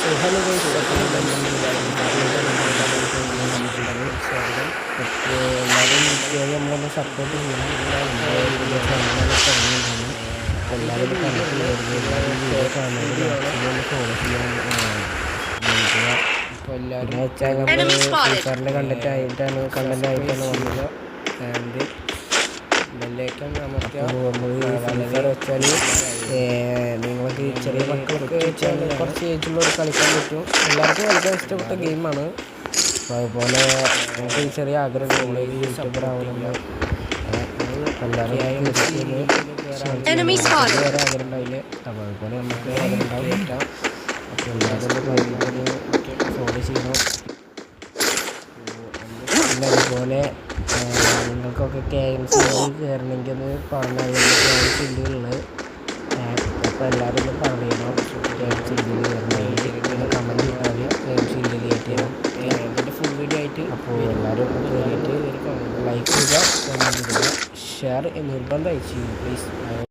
Hello guys, അപ്പോൾ എല്ലാവരും നമ്മളൊന്ന് സപ്പോർട്ട് ചെയ്യണം. പുതിയ ചാനലാണ് തുടങ്ങിയിട്ടാണ്. അപ്പോൾ എല്ലാവരും കണ്ടിട്ട് എല്ലാവരും വീഡിയോ കാണുന്നത് മാക്സിമം ഫോളോ ചെയ്യാൻ നോക്കുക. പിന്നെ വെച്ചാൽ നമ്മൾ ഫ്രീഫയറിൻ്റെ കണ്ടൻ്റായിട്ടാണ് വന്നത്. ആൻഡ് ബെല്ലേക്കം നമുക്ക് ഫ്രീഫയർ വെച്ചാൽ നിങ്ങൾക്ക് ചെറിയ മക്കൾക്ക് വെച്ചാൽ കുറച്ച് ഏജുള്ളവർ കളിക്കാൻ പറ്റും. എല്ലാവർക്കും കളിക്കാൻ ഇഷ്ടപ്പെട്ട ഗെയിമാണ്. അപ്പോൾ അതുപോലെ നമുക്ക് ചെറിയ ആഗ്രഹമുണ്ട് യൂട്യൂബർ ആവുന്നുണ്ട്. എല്ലാവരും വേറെ ആഗ്രഹം ഉണ്ടായില്ലേ, അപ്പോൾ അതുപോലെ നമുക്ക് ഉണ്ടാവും പറ്റാം. അപ്പോൾ എല്ലാവരും ഫോളോ ചെയ്യണം. പിന്നെ അതുപോലെ നിങ്ങൾക്കൊക്കെ KMC കയറണമെങ്കിൽ ഒന്ന് പറഞ്ഞാൽ KMC ഉള്ളത്. അപ്പോൾ എല്ലാവരും ഒന്ന് പറയണം KMC കയറണമെങ്കിൽ കമൻറ്റ് ചെയ്താൽ KMC കയറ്റി തരാം. അതിൻ്റെ ഫുൾ വീഡിയോ ആയിട്ട്. അപ്പോൾ എല്ലാവരും കയറിയിട്ട് ലൈക്ക് ചെയ്യുക, കമൻറ്റ് ചെയ്യുക, ഷെയർ നിർബന്ധമായി ചെയ്യും പ്ലീസ്.